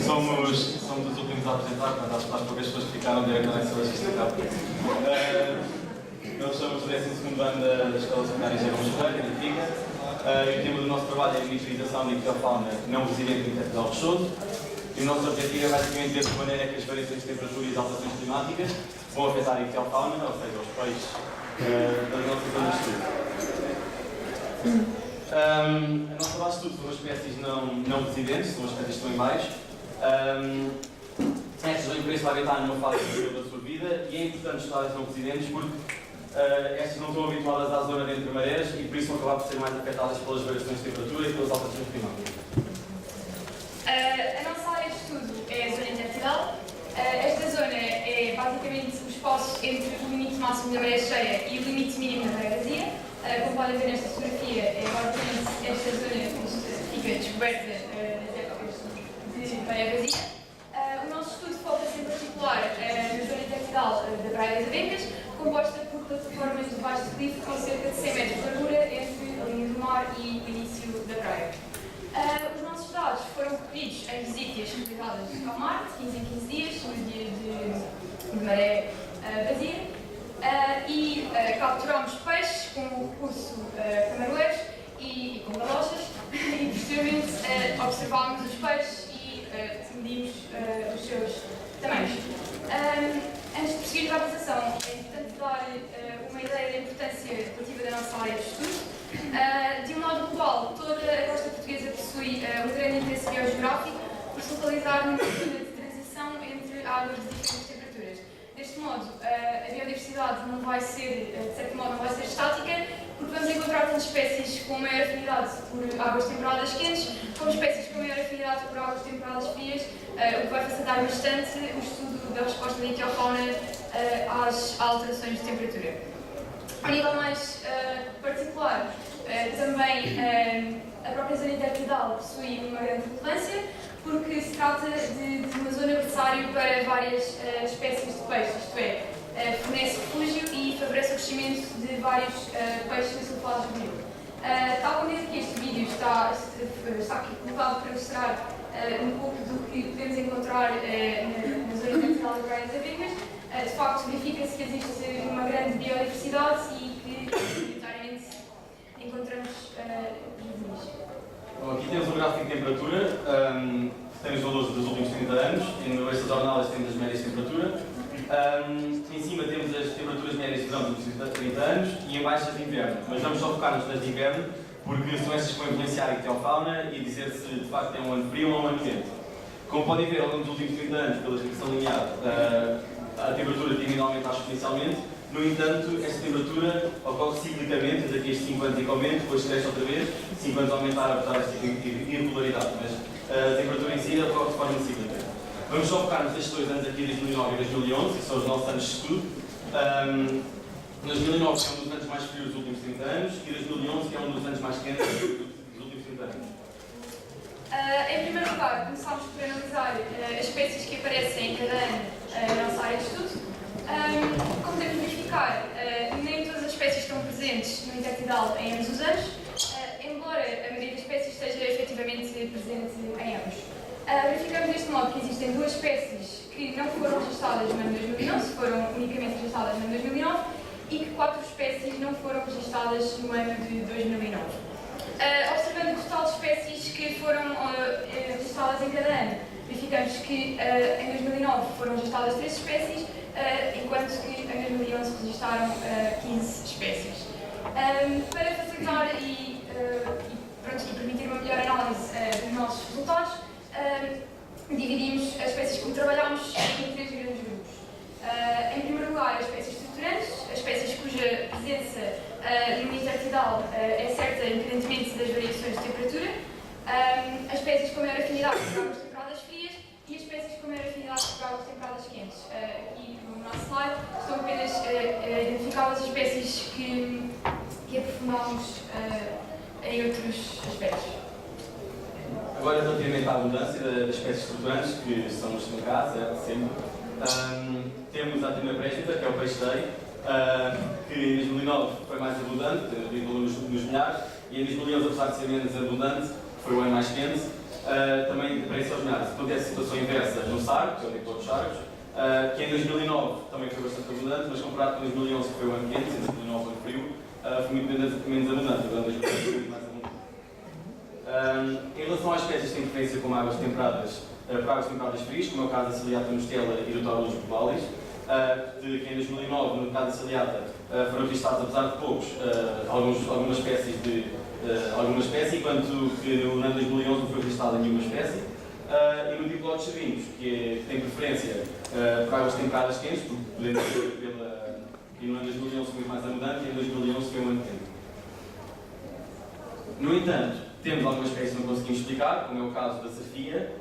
Somos os últimos a apresentar, mas acho que as poucas pessoas que ficaram diretamente sobre este acabo. Nós somos o 12º ano da Escola Secundária Gerão Mosteiro, em Benfica. E o tema do nosso trabalho é a miniaturização da ictiofauna não residente no território rochoso. E o nosso objetivo é basicamente ver de que maneira é que as variações de temperatura e as alterações climáticas vão afetar a ictiofauna, ou seja, os peixes das nossas zonas de estudo. A nossa base de estudo são as espécies não residentes, são as espécies que estão em baixo. Estas vão interesse para habitar numa fase da sua vida e é importante estudar as não residentes porque estas não estão habituadas à zona de entre marés e por isso vão acabar por ser mais afetadas pelas variações de temperatura e pelas alterações climáticas. A nossa área de estudo é a zona intertidal. Esta zona é basicamente o espaço entre o limite máximo da maré cheia e o limite mínimo da maré vazia. Como podem ver nesta fotografia, é basicamente esta zona que fica descoberta das épocas de maré vazia. O nosso estudo foca-se em particular na zona intertidal da Praia das Abelhas, composta por plataformas de baixo relieve com cerca de 100 metros de largura entre a linha do mar e o início da praia. Os nossos dados foram recolhidos em visitas realizadas ao mar, de 15 em 15 dias, no dia de maré vazia, e capturámos peixes com o recurso camaroeiros e com galochas e posteriormente observámos os peixes e medimos os seus tamanhos. Antes de prosseguir a apresentação, é importante dar uma ideia da importância relativa da nossa área de estudo. De um modo global, toda a costa portuguesa possui um grande interesse biogeográfico por se localizar numa zona de transição entre águas de diferentes temperaturas. Deste modo, a biodiversidade não vai ser, de certo modo, não vai ser estática, porque vamos encontrar tanto espécies com maior afinidade por águas temperadas quentes, como espécies com maior afinidade por águas temperadas frias, o que vai facilitar bastante o estudo da resposta da ictiofauna às alterações de temperatura. A nível mais particular, também a própria zona intertidal possui uma grande relevância, porque se trata de uma zona berçário para várias espécies de peixes, isto é, fornece refúgio e favorece o crescimento de vários peixes sulfados de rio. Tal como diz aqui, este vídeo está aqui colocado para mostrar um pouco do que podemos encontrar na zona intertidal da Praia das Abelhas. De facto, verifica-se que existe uma grande biodiversidade e que, prioritariamente, encontramos jardins. Bom, aqui temos um gráfico de temperatura, que tem os valores dos últimos 30 anos, e no eixo das ordenadas temos as médias de temperatura. Em cima temos as temperaturas médias de verão dos últimos 30 anos e em baixo as de inverno, mas vamos só focar-nos nas de inverno, porque são estas que vão influenciar a ictiofauna e dizer se de facto é um ano frio ou um ano quente. Como podem ver, ao longo dos últimos 30 anos, pela descrição linear, a temperatura tem aumentar exponencialmente. No entanto, esta temperatura ocorre ciclicamente, daqui a 5 anos e aumenta, depois cresce outra vez, 5 anos aumentar, apesar desta irregularidade, mas a temperatura em si ocorre de forma cíclica. Vamos só focar-nos nestes 2 anos aqui, 2009 e 2011, que são os nossos anos de estudo. 2009 é um dos anos mais frios dos últimos 30 anos e 2011 que é um dos anos mais quentes dos últimos 30 anos. Em primeiro lugar, começámos por analisar as espécies que aparecem em cada ano na nossa área de estudo. Como devemos verificar, nem todas as espécies estão presentes no intertidal em ambos os anos, embora a maioria das espécies esteja efetivamente presente em ambos. Verificamos deste modo que existem 2 espécies que não foram registadas no ano 2011, foram unicamente registadas no ano 2009, e que 4 espécies não foram registadas no ano de 2009. Observando o total de espécies que foram registadas em cada ano, verificamos que em 2009 foram registadas 3 espécies, enquanto que em 2011 registaram 15 espécies. Para facilitar e permitir uma melhor análise dos nossos resultados, dividimos as espécies que trabalhámos em 3 grandes grupos. Em primeiro lugar, as espécies estruturantes, as espécies cuja presença no intertidal é certa independentemente das variações de temperatura, as espécies com maior afinidade por águas temperadas frias e as espécies com maior afinidade por águas temperadas quentes. Aqui no nosso slide estão apenas identificadas as espécies que aprofundámos em outros aspectos. Agora, relativamente à abundância das espécies estruturantes, que são os estancados, sempre, temos a Trina presbita, que é o peixe-rei, que em 2009 foi mais abundante, nos milhares, e em 2011, apesar de ser menos abundante, foi o ano mais quente. também para extraordinário. Acontece a situação inversa no Sargo, que é o tipo de Sargos, que em 2009 também foi bastante abundante, mas comparado com 2011, que foi o ano quente, em 2009 foi frio, foi muito menos abundante, o ano 2011 foi muito mais abundante. Em relação às espécies que têm preferência como águas temperadas, para águas temperadas frias, como é o caso da Ciliata mostela e do Taurus borealis, que em 2009, no caso da Ciliata, foram registados, apesar de poucos, algumas espécies, enquanto que no ano 2011 não foi registada nenhuma espécie. E no Diplodes cervinhos, que tem preferência para águas temperadas quentes, porque e no ano 2011 foi mais abundante e em 2011 foi um ano quente. No entanto, temos algumas espécies que não conseguimos explicar, como é o caso da Safia,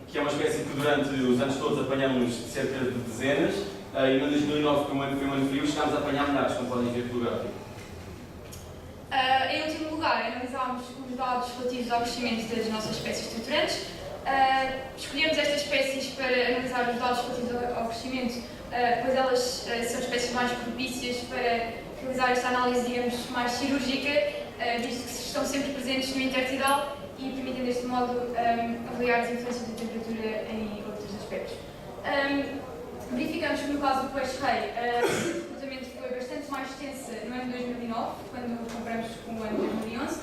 que é uma espécie que durante os anos todos apanhamos cerca de dezenas, e no ano 2009, que foi um ano frio, chegámos a apanhar milhares, como podem ver pelo gráfico. Em último lugar, analisámos os dados relativos ao crescimento das nossas espécies estruturantes. Escolhemos estas espécies para analisar os dados relativos ao crescimento, pois elas são espécies mais propícias para realizar esta análise, digamos, mais cirúrgica, visto que estão sempre presentes no intertidal e permitem, deste modo, avaliar as influências da temperatura em outros aspectos. Verificamos que, no caso do peixe-rei, o comportamento foi bastante mais extenso no ano 2009, quando comparamos com o ano 2011.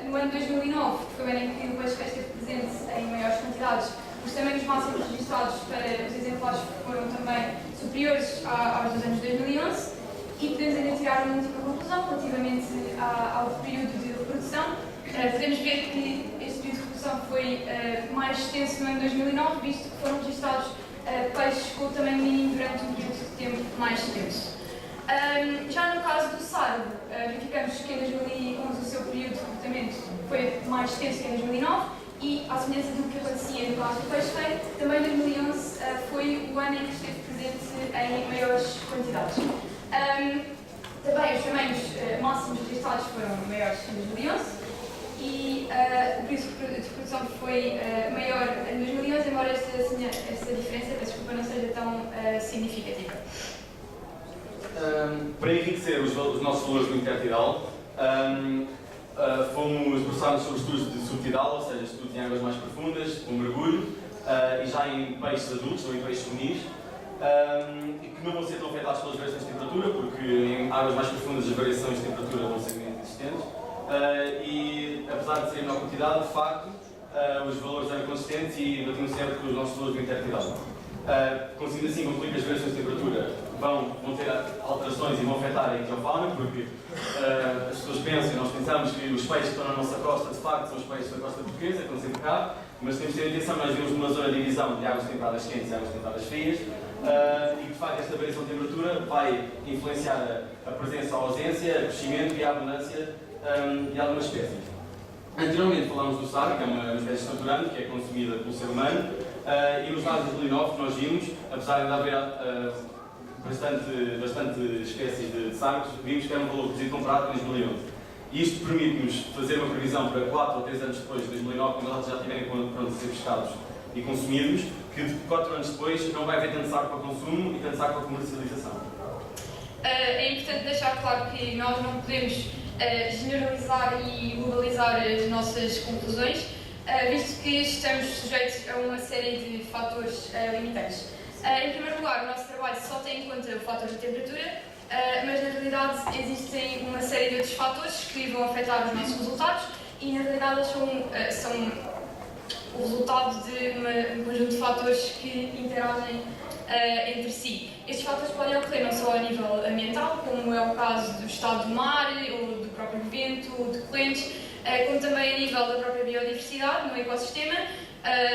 No ano 2009, que foi o ano em que o peixe-rei esteve presente em maiores quantidades, os tamanhos máximos registrados para os exemplares foram também superiores aos dos anos 2011 e podemos ainda tirar uma última conclusão relativamente ao período de reprodução. Podemos ver que este período de reprodução foi mais extenso no ano 2009, visto que foram registrados peixes com o tamanho mínimo durante um período de tempo mais extenso. Já no caso do sargo, verificamos que em 2011 o seu período de comportamento foi mais extenso que em 2009 e, à semelhança do que acontecia no caso do peixe-rei, também 2011 foi o ano em que esteve presente em maiores quantidades. Também os tamanhos máximos registrados foram maiores em 2011 e o período de reprodução foi maior em 2011, embora esta diferença, peço desculpa, não seja tão significativa. Para enriquecer os nossos valores do intertidal, fomos debruçados sobre estudos de subtidal, ou seja, estudos em águas mais profundas, com mergulho, e já em peixes adultos ou em peixes juvenis, e que não vão ser tão afetados pelas variações de temperatura, porque em águas mais profundas as variações de temperatura vão ser menos existentes, e apesar de ser menor quantidade, de facto, os valores eram consistentes e batiam sempre com os nossos valores do intertidal. Conseguindo assim concluir que as variações de temperatura vão ter alterações e vão afetar a ictiofauna, porque as pessoas pensam e nós pensamos que os peixes que estão na nossa costa, de facto, são os peixes da costa portuguesa, que estão sempre cá, mas temos de ter atenção, nós vivemos numa zona de divisão de águas temperadas quentes e águas temperadas frias, e de facto esta variação de temperatura vai influenciar a presença ou a ausência, o crescimento e a abundância de algumas espécies. Anteriormente falámos do sargo, que é uma espécie estruturante, que é consumida pelo ser humano, e nos dados de 2009 que nós vimos, apesar de ainda haver bastante espécies de sargos, vimos que era um valor reduzido comparado com 2011. E isto permite-nos fazer uma previsão para 4 ou 3 anos depois de 2009, quando eles já estiverem prontos a ser pescados e consumidos, que de 4 anos depois não vai haver tanto sargo para consumo e tanto sargo para comercialização. É importante deixar claro que nós não podemos generalizar e globalizar as nossas conclusões, visto que estamos sujeitos a uma série de fatores limitantes. Em primeiro lugar, o nosso trabalho só tem em conta o fator de temperatura, mas na realidade existem uma série de outros fatores que vão afetar os nossos resultados e na realidade eles são o resultado de um conjunto de fatores que interagem entre si. Estes fatores podem ocorrer não só a nível ambiental, como é o caso do estado do mar, ou do próprio vento, ou de correntes, como também a nível da própria biodiversidade no ecossistema,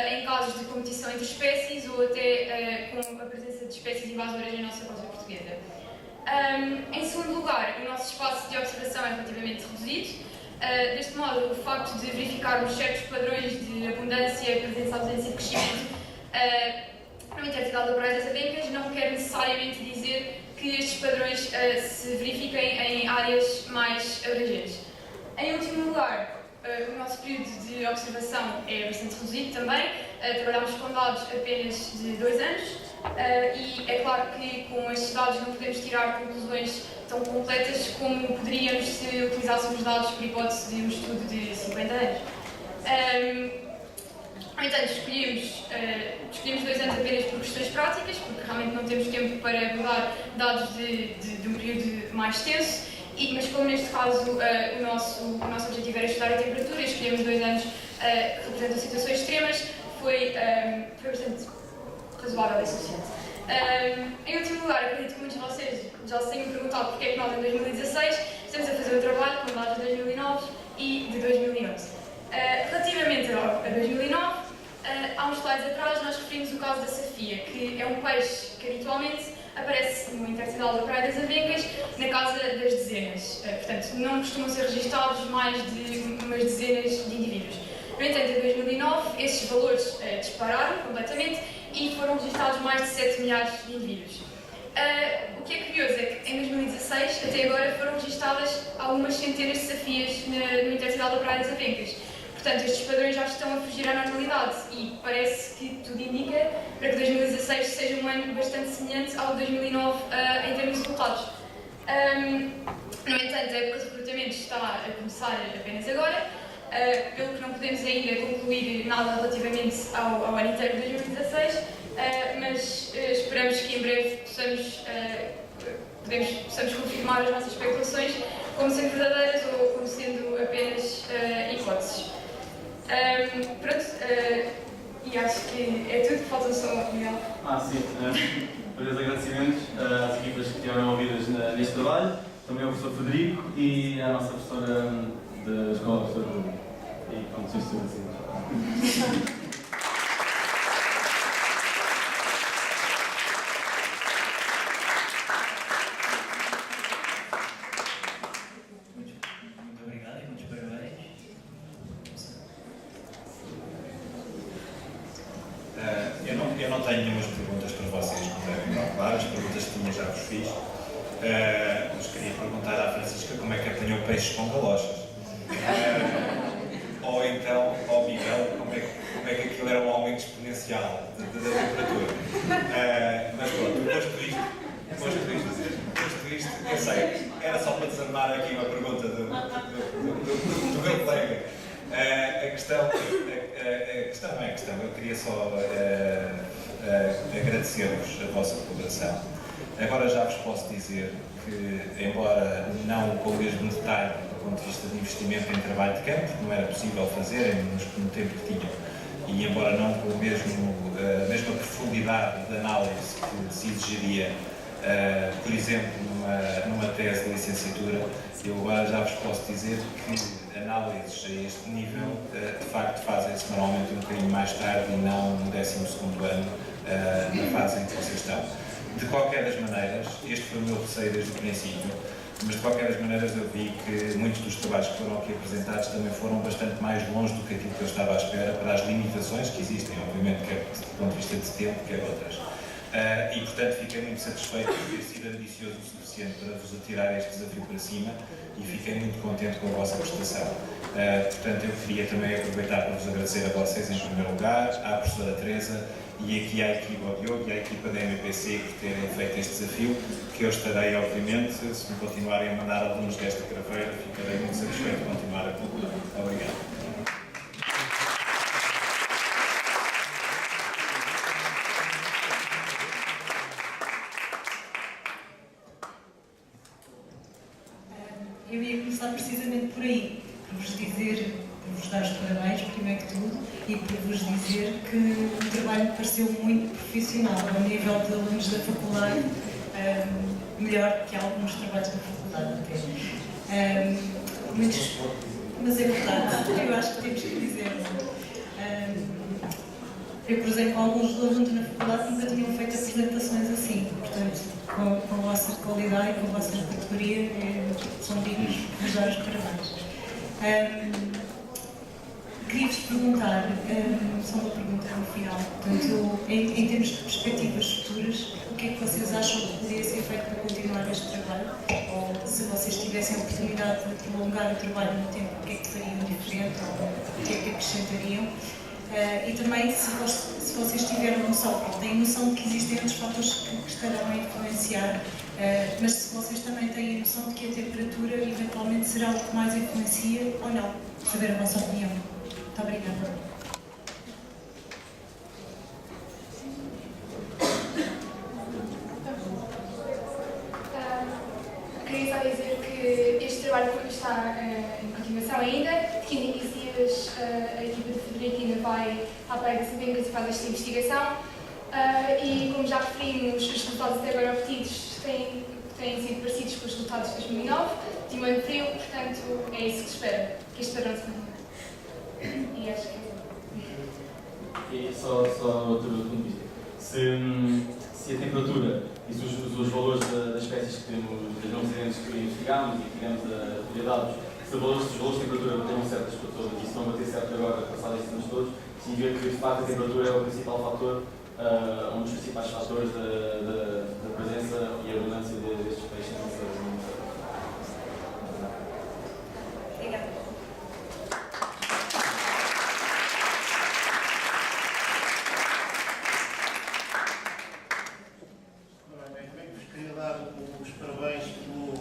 em casos de competição entre espécies ou até com a presença de espécies invasoras na nossa costa portuguesa. Em segundo lugar, o nosso espaço de observação é relativamente reduzido. Deste modo, o facto de verificarmos certos padrões de abundância, presença, ausência e crescimento no intertidal da Praia das Abencas não quer necessariamente dizer que estes padrões se verifiquem em áreas mais abrangentes. Em último lugar, o nosso período de observação é bastante reduzido também. Trabalhamos com dados apenas de 2 anos e é claro que com estes dados não podemos tirar conclusões tão completas como poderíamos se utilizássemos dados por hipótese de um estudo de 50 anos. No entanto, escolhemos 2 anos apenas por questões práticas, porque realmente não temos tempo para abordar dados de um período mais extenso, mas como neste caso o nosso objetivo era estudar a temperatura, escolhemos 2 anos que representam situações extremas, foi bastante razoável e suficiente. Em último lugar, acredito que muitos de vocês já se tenham perguntado porque é que nós em 2016 estamos a fazer um trabalho com dados de 2009 e de 2011. Relativamente a 2009, há uns slides atrás nós referimos o caso da safia, que é um peixe que habitualmente aparece no intertidal da Praia das Avencas na casa das dezenas. Portanto, não costumam ser registados mais de umas dezenas de indivíduos. No entanto, em 2009, esses valores dispararam completamente e foram registados mais de 7 milhares de indivíduos. O que é curioso é que em 2016, até agora, foram registadas algumas centenas de safias no intertidal da Praia das Avencas. Portanto, estes padrões já estão a fugir à normalidade e parece que tudo indica para que 2016 seja um ano bastante semelhante ao de 2009 em termos de resultados. No entanto, a época de recrutamento está a começar apenas agora, pelo que não podemos ainda concluir nada relativamente ao ano inteiro de 2016, mas esperamos que em breve possamos confirmar as nossas especulações como sendo verdadeiras ou como sendo apenas hipóteses. Pronto, e acho que é tudo, falta só o Miguel. Sim, vários agradecimentos às equipas que estiveram envolvidas neste trabalho, também ao professor Frederico e à nossa professora da escola, professora Rui. E pronto, sim, tudo assim. Eu não tenho nenhumas perguntas para vocês, como devem calcular, as perguntas que tinha já vos fiz. Mas queria perguntar à Francisca como é que apanhou peixes com galochas. Ou então ao Miguel como é que aquilo era um aumento exponencial da temperatura. Mas pronto, posto isto, eu sei, era só para desarmar aqui uma pergunta do meu colega. A questão, eu queria só agradecer-vos a vossa colaboração. Agora já vos posso dizer que, embora não com o mesmo detalhe do ponto de vista de investimento em trabalho de campo, porque não era possível fazer no tempo que tinham, e embora não com a mesma profundidade de análise que se exigiria, por exemplo, numa tese de licenciatura, eu agora já vos posso dizer que análises a este nível, de facto, fazem-se normalmente um bocadinho mais tarde e não no 12º ano, na fase em que vocês estão. De qualquer das maneiras, este foi o meu receio desde o princípio, mas de qualquer das maneiras eu vi que muitos dos trabalhos que foram aqui apresentados também foram bastante mais longe do que aquilo que eu estava à espera, para as limitações que existem, obviamente, quer do ponto de vista de tempo, quer outras. E, portanto, fiquei muito satisfeito por ter sido ambicioso o suficiente para vos atirar este desafio para cima e fiquei muito contente com a vossa prestação. Portanto, eu queria também aproveitar para vos agradecer a vocês, em primeiro lugar, à professora Teresa e aqui à equipa do Diogo e à equipa da MPC por terem feito este desafio, que eu estarei, obviamente, se me continuarem a mandar alunos desta craveira, ficarei muito satisfeito de continuar a colaborar. Obrigado. Eu ia começar precisamente por aí, por vos dar os parabéns, primeiro que tudo, e por vos dizer que o trabalho me pareceu muito profissional, ao nível de alunos da faculdade, melhor que alguns trabalhos da faculdade até. Mas é verdade, eu acho que temos que dizer. Eu, por exemplo, alguns alunos na faculdade nunca tinham feito apresentações assim, portanto, com a vossa qualidade e com a vossa categoria, são dignos de vos dar os parabéns. Queria-vos perguntar, só uma pergunta no final, portanto, em termos de perspectivas futuras, o que é que vocês acham que poderia ser feito para continuar este trabalho? Ou se vocês tivessem a oportunidade de prolongar o trabalho no tempo, o que é que fariam diferente ou o que é que acrescentariam? E também, se vocês tiverem noção, têm noção de que existem outros fatores que estarão a influenciar, mas se vocês também têm noção de que a temperatura eventualmente será o que mais influencia ou não, saber a vossa opinião. Muito obrigada. Queria só dizer que este trabalho está em continuação ainda. De 15 em 15 dias a equipa de Frederico ainda vai à Praia de Sabengas e faz esta investigação. E como já referimos, os resultados até agora obtidos têm sido parecidos com os resultados de 2009, de um ano frio, portanto é isso que se espera, que este padrão se mantenha. E acho que E só outro ponto de vista. Se a temperatura e se os valores das espécies que temos, das não residentes que investigámos e que tivemos dados, se os valores de temperatura bateram certas para todas e se não bater certo agora, passados estes anos todos, significa que de facto a temperatura é o principal fator, um dos principais fatores da presença e abundância destes peixes na nossa zona. obrigada. Queria dar os parabéns pelo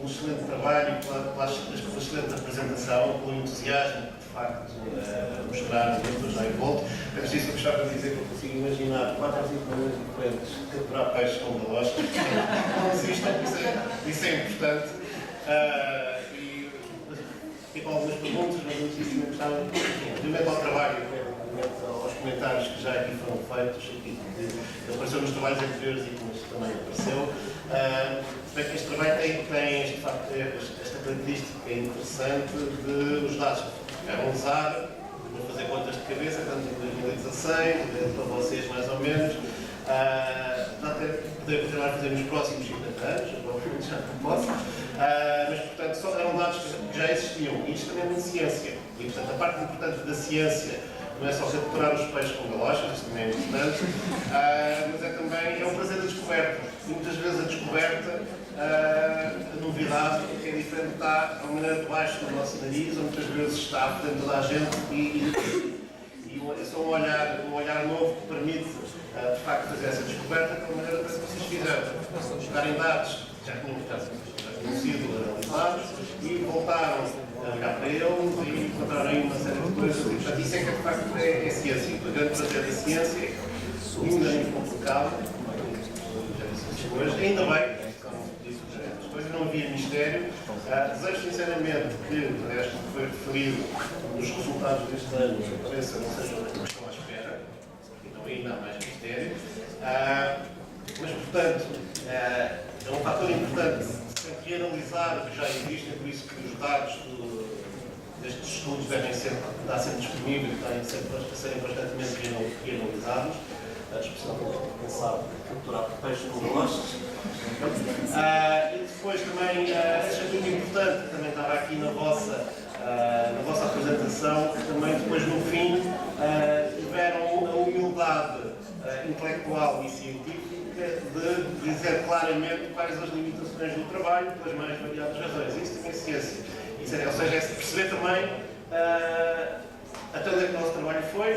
excelente trabalho, pela excelente apresentação, pelo entusiasmo que de facto mostraram depois já em volta. Antes disso, eu gostava de dizer que eu consigo imaginar 4 ou 5 maneiras diferentes de capturar peixes com galostas. Não existem, isso é importante. E com algumas perguntas, mas antes disso, eu gostava de meter ao trabalho, aos comentários que já aqui foram feitos, que apareceu nos trabalhos anteriores e que também apareceu. Este trabalho tem de facto, esta característica interessante de os dados que vão usar, vou fazer contas de cabeça, tanto em 2016, para vocês mais ou menos, poder continuar a fazer nos próximos 50 anos, provavelmente já não posso, mas portanto eram dados que já existiam, e isto também é uma ciência, e portanto a parte importante da ciência não é só capturar os peixes com galochas, isso também é importante, mas é também um prazer da descoberta. E muitas vezes a descoberta, a novidade, que é diferente, está a maneira de baixo do nosso nariz, ou muitas vezes está dentro de toda a gente, e é só um olhar novo que permite, de facto, fazer essa descoberta da maneira que vocês fizeram. Buscarem dados que já tinham sido analisados e voltaram a olhar para eles e encontraram aí uma série de coisas. E, portanto, isso é que de facto é ciência. O grande prazer da ciência é ainda muito complicado, como já disse hoje, ainda bem, como disse as coisas, não havia mistério. Desejo sinceramente que, aliás, como foi referido, os resultados deste ano apareçam, não sejam aquilo que estão à espera, então ainda há mais mistério. Mas, portanto, é um fator importante sempre reanalisar o que já existe, é por isso que os dados destes estudos devem estar sempre disponíveis, devem a serem constantemente reanalisados, especialmente quem sabe capturar peixes com galostas. E depois também, acho muito importante, que também estava aqui na vossa apresentação, que também depois no fim tiveram a humildade intelectual e científica de dizer claramente quais as limitações do trabalho pelas mais variadas razões. Isso também é ciência. Ou seja, é perceber também até onde é que o nosso trabalho foi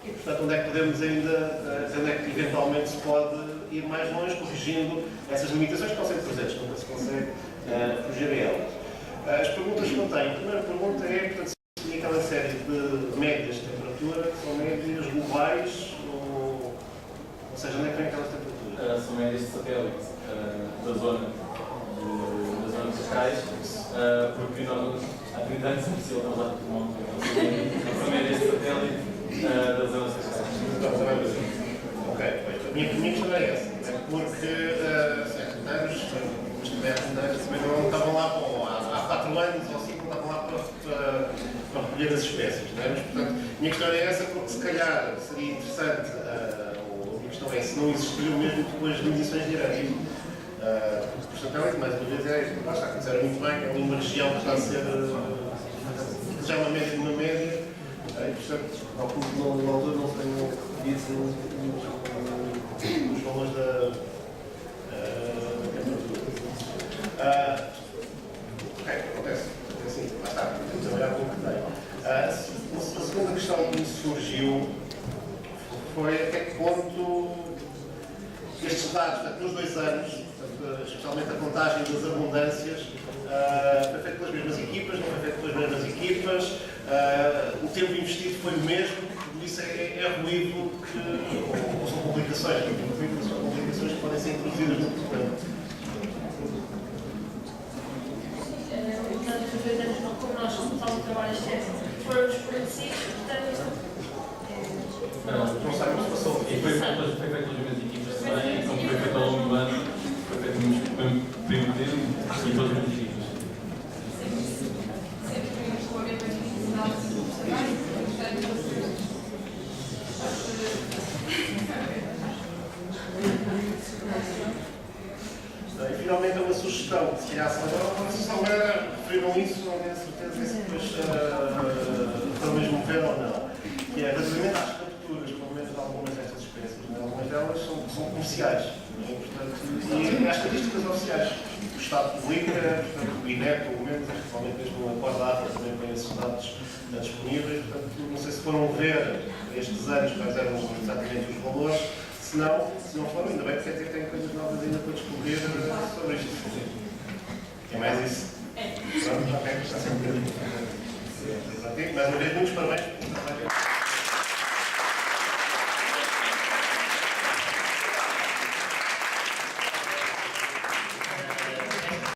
e, portanto, onde é que podemos ainda, onde é que eventualmente se pode ir mais longe, corrigindo essas limitações que estão sempre presentes, nunca se consegue fugir a elas. As perguntas que eu tenho, a primeira pergunta é, portanto, se aquela série de médias de temperatura são médias globais, ou seja, onde é que vem aquelas temperaturas? São médias de satélite da zona de Cascais, porque nós há 30 anos é possível estamos lá de mundo. São médias de satélite da zona de Cascais. Ok, a minha questão é essa, porque anos, mas também não estavam lá há 4 anos ou 5 não estavam lá para recolher as espécies, não é? Mas, portanto, a minha questão é essa porque se calhar seria interessante, a minha questão é se não existiam mesmo depois de medições diretas. Por satélite, mais uma vez, é isto, basta acontecer muito bem, é uma região que está a ser já uma média de uma média, e portanto, ao ponto de na altura não se tenham pedido os valores da temperatura. Ok, acontece, é assim, lá está, temos a trabalhar com o que tem. A segunda questão que me surgiu foi até que ponto estes dados, portanto, nos 2 anos, especialmente a contagem das abundâncias, foi feito pelas mesmas equipas, não foi feito pelas mesmas equipas, o tempo investido foi o mesmo, por isso é ruído ou são publicações, são publicações que podem ser introduzidas no documento. Portanto, os 2 anos, como nós começámos o trabalho extenso, foram desconhecidos, portanto. Não sabemos o que passou. E foi feito pelas minhas equipas também, como foi feito ao longo do ano, foi feito no mesmo período de tempo e todas as minhas equipas. Sempre tivemos com a mesma dificuldade de observar e E finalmente uma sugestão, que se calhar se não era, referiram isso, não tenho certeza se depois foram mesmo ver ou não, que é relativamente às capturas, pelo menos algumas destas espécies, algumas delas são comerciais, portanto, e as estatísticas oficiais, o Estado publica, portanto, o INEP, pelo menos, principalmente mesmo a Cordata, também põe esses dados disponíveis, portanto, não sei se foram ver estes anos quais eram exatamente os valores. Se não foram, ainda bem, porque quer dizer que tem coisas novas ainda para descobrir sobre isto. É mais isso? É. Pronto, ok, está sempre. Mais uma vez, muitos parabéns.